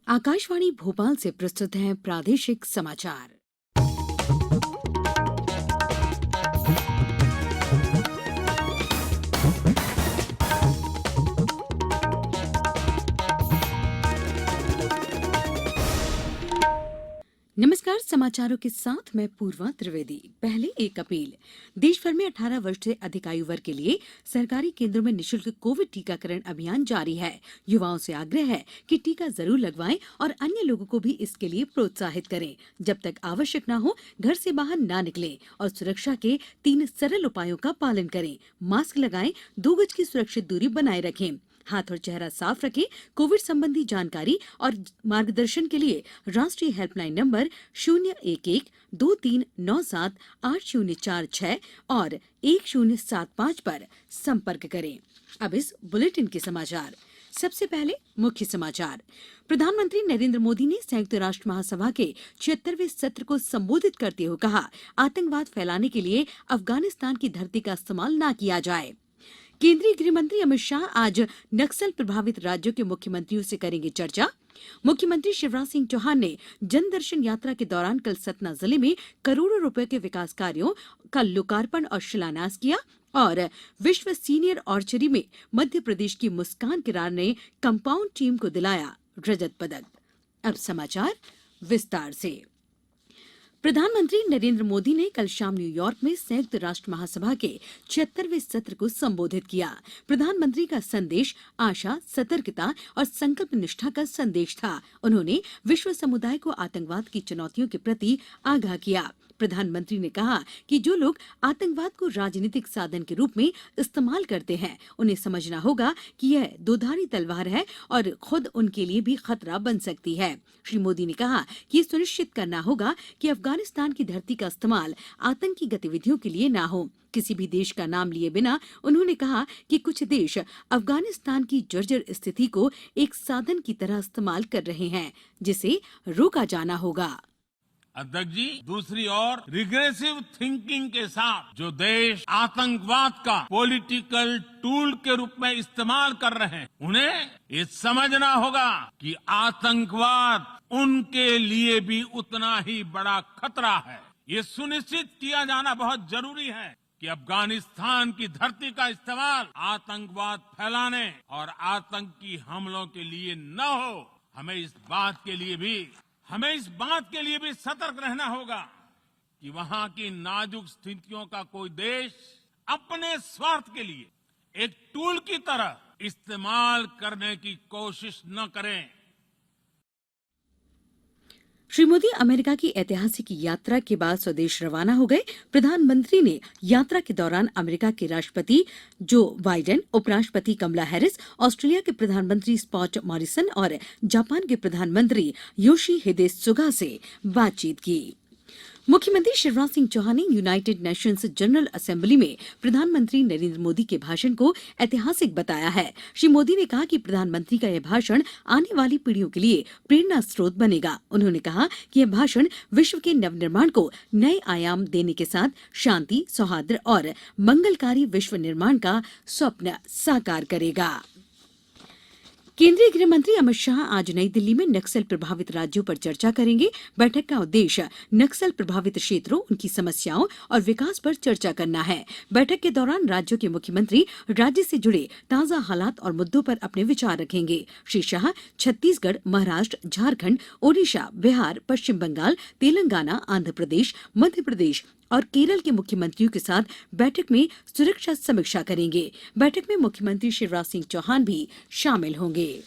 आकाशवाणी भोपाल से प्रस्तुत हैं प्रादेशिक समाचार। नमस्कार, समाचारों के साथ मैं पूर्वा त्रिवेदी। पहले एक अपील। देश भर में 18 वर्ष से अधिक आयु वर्ग के लिए सरकारी केंद्रों में निःशुल्क कोविड टीकाकरण अभियान जारी है। युवाओं से आग्रह है कि टीका जरूर लगवाएं और अन्य लोगों को भी इसके लिए प्रोत्साहित करें। जब तक आवश्यक न हो, घर से बाहर ना निकलें और सुरक्षा के 3 सरल उपायों का पालन करें। मास्क लगाएं, 2 गज की सुरक्षित दूरी बनाए रखें, हाथ और चेहरा साफ रखें। कोविड संबंधी जानकारी और मार्गदर्शन के लिए राष्ट्रीय हेल्पलाइन नंबर 011-2397-8046 और 1075 पर संपर्क करें। अब इस बुलेटिन के समाचार। सबसे पहले मुख्य समाचार। प्रधानमंत्री नरेंद्र मोदी ने संयुक्त राष्ट्र महासभा के 76वें सत्र को संबोधित करते हुए कहा, आतंकवाद फैलाने के लिए अफगानिस्तान की धरती का इस्तेमाल न किया जाए। केंद्रीय गृह मंत्री अमित शाह आज नक्सल प्रभावित राज्यों के मुख्यमंत्रियों से करेंगे चर्चा। मुख्यमंत्री शिवराज सिंह चौहान ने जनदर्शन यात्रा के दौरान कल सतना जिले में करोड़ों रुपए के विकास कार्यों का लोकार्पण और शिलान्यास किया और विश्व सीनियर आर्चरी में मध्य प्रदेश की मुस्कान किरार ने कंपाउंड टीम को दिलाया रजत पदक। अब समाचार विस्तार से। प्रधानमंत्री नरेंद्र मोदी ने कल शाम न्यूयॉर्क में संयुक्त राष्ट्र महासभा के 76वें सत्र को संबोधित किया। प्रधानमंत्री का संदेश आशा, सतर्कता और संकल्प निष्ठा का संदेश था। उन्होंने विश्व समुदाय को आतंकवाद की चुनौतियों के प्रति आगाह किया। प्रधानमंत्री ने कहा कि जो लोग आतंकवाद को राजनीतिक साधन के रूप में इस्तेमाल करते हैं, उन्हें समझना होगा कि यह दोधारी तलवार है और खुद उनके लिए भी खतरा बन सकती है। श्री मोदी ने कहा कि ये सुनिश्चित करना होगा कि अफगानिस्तान की धरती का इस्तेमाल आतंकी गतिविधियों के लिए न हो। किसी भी देश का नाम लिए बिना उन्होंने कहा कि कुछ देश अफगानिस्तान की जर्जर स्थिति को एक साधन की तरह इस्तेमाल कर रहे हैं, जिसे रोका जाना होगा। अध्यक्ष जी, दूसरी ओर रिग्रेसिव थिंकिंग के साथ जो देश आतंकवाद का पॉलिटिकल टूल के रूप में इस्तेमाल कर रहे हैं, उन्हें ये समझना होगा कि आतंकवाद उनके लिए भी उतना ही बड़ा खतरा है। ये सुनिश्चित किया जाना बहुत जरूरी है कि अफगानिस्तान की धरती का इस्तेमाल आतंकवाद फैलाने और आतंकी हमलों के लिए न हो। हमें इस बात के लिए भी सतर्क रहना होगा कि वहां की नाजुक स्थितियों का कोई देश अपने स्वार्थ के लिए एक टूल की तरह इस्तेमाल करने की कोशिश न करें। श्री मोदी अमेरिका की ऐतिहासिक यात्रा के बाद स्वदेश रवाना हो गए। प्रधानमंत्री ने यात्रा के दौरान अमेरिका के राष्ट्रपति जो बाइडेन, उपराष्ट्रपति कमला हैरिस, ऑस्ट्रेलिया के प्रधानमंत्री स्कॉट मॉरिसन और जापान के प्रधानमंत्री योशिहिदे सुगा से बातचीत की। मुख्यमंत्री शिवराज सिंह चौहान ने यूनाइटेड नेशंस जनरल असेंबली में प्रधानमंत्री नरेंद्र मोदी के भाषण को ऐतिहासिक बताया है। श्री मोदी ने कहा कि प्रधानमंत्री का यह भाषण आने वाली पीढ़ियों के लिए प्रेरणा स्रोत बनेगा। उन्होंने कहा कि यह भाषण विश्व के नवनिर्माण को नए आयाम देने के साथ शांति, सौहार्द और मंगलकारी विश्व निर्माण का स्वप्न साकार करेगा। केंद्रीय गृह मंत्री अमित शाह आज नई दिल्ली में नक्सल प्रभावित राज्यों पर चर्चा करेंगे। बैठक का उद्देश्य नक्सल प्रभावित क्षेत्रों, उनकी समस्याओं और विकास पर चर्चा करना है। बैठक के दौरान राज्यों के मुख्यमंत्री राज्य से जुड़े ताजा हालात और मुद्दों पर अपने विचार रखेंगे। श्री शाह छत्तीसगढ़, महाराष्ट्र, झारखंड, ओडिशा, बिहार, पश्चिम बंगाल, तेलंगाना, आंध्र प्रदेश, मध्य प्रदेश और केरल के मुख्यमंत्रियों के साथ बैठक में सुरक्षा समीक्षा करेंगे। बैठक में मुख्यमंत्री शिवराज सिंह चौहान भी शामिल होंगे।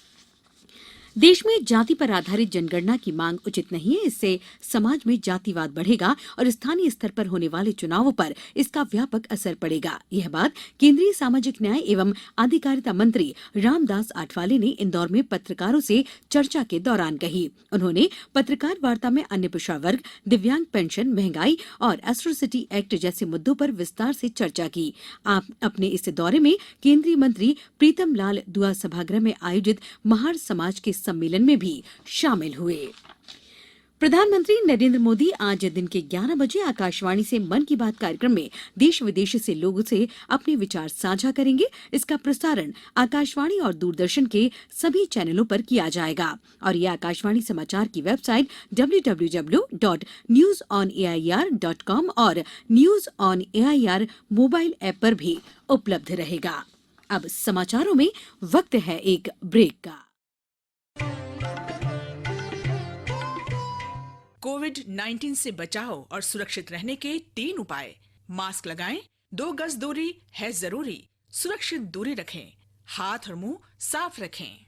देश में जाति पर आधारित जनगणना की मांग उचित नहीं है। इससे समाज में जातिवाद बढ़ेगा और स्थानीय स्तर पर होने वाले चुनावों पर इसका व्यापक असर पड़ेगा। यह बात केंद्रीय सामाजिक न्याय एवं अधिकारिता मंत्री रामदास आठवले ने इंदौर में पत्रकारों से चर्चा के दौरान कही। उन्होंने पत्रकार वार्ता में अन्य पिछड़ा वर्ग, दिव्यांग पेंशन, महंगाई और एट्रोसिटी एक्ट जैसे मुद्दों पर विस्तार से चर्चा की। आप अपने इस दौरे में केंद्रीय मंत्री प्रीतम लाल दुआ सभागृह में आयोजित महार समाज के सम्मेलन में भी शामिल हुए। प्रधानमंत्री नरेंद्र मोदी आज दिन के 11 बजे आकाशवाणी से मन की बात कार्यक्रम में देश विदेश से लोगों से अपने विचार साझा करेंगे। इसका प्रसारण आकाशवाणी और दूरदर्शन के सभी चैनलों पर किया जाएगा और ये आकाशवाणी समाचार की वेबसाइट www.newsonair.com और news on AIR mobile app पर भी उपलब्ध रहेगा। अब समाचारों में वक्त है एक ब्रेक का। कोविड-19 से बचाव और सुरक्षित रहने के 3 उपाय। मास्क लगाएं, 2 गज दूरी है जरूरी, सुरक्षित दूरी रखें, हाथ और मुंह साफ रखें।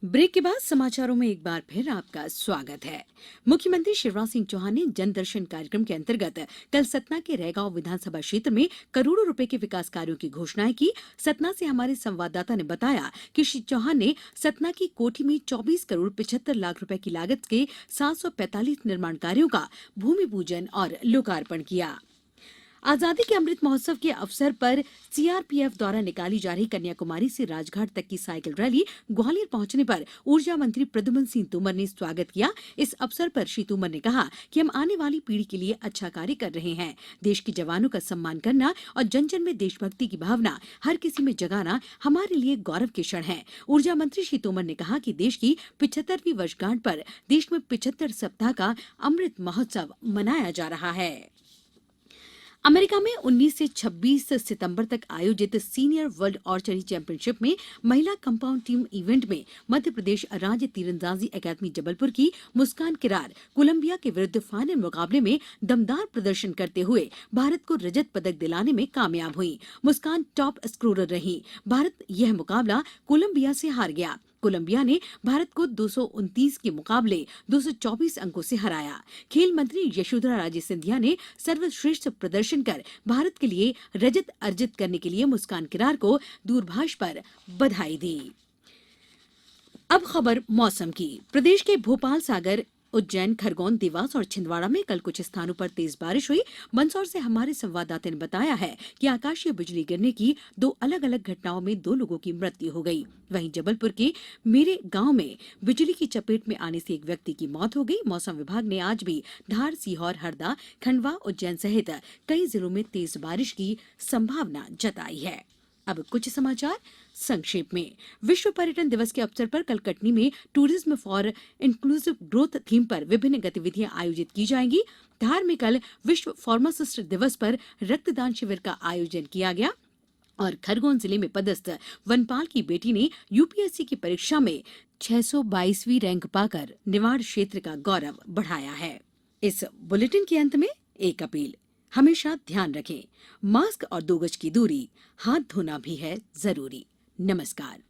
ब्रेक के बाद समाचारों में एक बार फिर आपका स्वागत है। मुख्यमंत्री शिवराज सिंह चौहान ने जन दर्शन कार्यक्रम के अंतर्गत कल सतना के रैगांव विधानसभा क्षेत्र में करोड़ों रुपए के विकास कार्यों की घोषणाएं की। सतना से हमारे संवाददाता ने बताया कि श्री चौहान ने सतना की कोठी में 24 करोड़ 75 लाख रुपए की लागत के 745 निर्माण कार्यों का भूमि पूजन और लोकार्पण किया। आजादी के अमृत महोत्सव के अवसर पर सीआरपीएफ द्वारा निकाली जा रही कन्याकुमारी से राजघाट तक की साइकिल रैली ग्वालियर पहुंचने पर ऊर्जा मंत्री प्रद्युम्न सिंह तोमर ने स्वागत किया। इस अवसर पर श्री तोमर ने कहा कि हम आने वाली पीढ़ी के लिए अच्छा कार्य कर रहे हैं। देश के जवानों का सम्मान करना और जन जन में देशभक्ति की भावना हर किसी में जगाना हमारे लिए गौरव के क्षण है। ऊर्जा मंत्री श्री तोमर ने कहा कि देश की 75वीं वर्षगांठ पर देश में 75 सप्ताह का अमृत महोत्सव मनाया जा रहा है। अमेरिका में 19 से 26 सितंबर तक आयोजित सीनियर वर्ल्ड आर्चरी चैंपियनशिप में महिला कंपाउंड टीम इवेंट में मध्य प्रदेश राज्य तीरंदाजी अकादमी जबलपुर की मुस्कान किरार कोलंबिया के विरुद्ध फाइनल मुकाबले में दमदार प्रदर्शन करते हुए भारत को रजत पदक दिलाने में कामयाब हुई। मुस्कान टॉप स्कोरर रही। भारत यह मुकाबला कोलंबिया से हार गया। कोलंबिया ने भारत को 229 के मुकाबले 224 अंकों से हराया। खेल मंत्री यशोधरा राजे सिंधिया ने सर्वश्रेष्ठ प्रदर्शन कर भारत के लिए रजत अर्जित करने के लिए मुस्कान किरार को दूरभाष पर बधाई दी। अब खबर मौसम की। प्रदेश के भोपाल, सागर, उज्जैन, खरगोन, देवास और छिंदवाड़ा में कल कुछ स्थानों पर तेज बारिश हुई। मंदसौर से हमारे संवाददाता ने बताया है कि आकाशीय बिजली गिरने की 2 अलग-अलग घटनाओं में 2 लोगों की मृत्यु हो गई। वहीं जबलपुर के मेरे गांव में बिजली की चपेट में आने से एक व्यक्ति की मौत हो गई। मौसम विभाग ने आज भी धार, सीहोर, हरदा, खंडवा, उज्जैन सहित कई जिलों में तेज बारिश की संभावना जताई है। अब कुछ समाचार संक्षेप में। विश्व पर्यटन दिवस के अवसर पर कल कटनी में tourism for inclusive growth theme पर विभिन्न गतिविधियां आयोजित की जाएंगी। धार में कल विश्व फार्मासिस्ट दिवस पर रक्तदान शिविर का आयोजन किया गया और खरगोन जिले में पदस्थ वनपाल की बेटी ने यूपीएससी की परीक्षा में 622वीं रैंक पाकर निवाड़ क्षेत्र का गौरव बढ़ाया है। इस बुलेटिन के अंत में एक अपील। हमेशा ध्यान रखें, मास्क और 2 गज की दूरी, हाथ धोना भी है जरूरी। नमस्कार।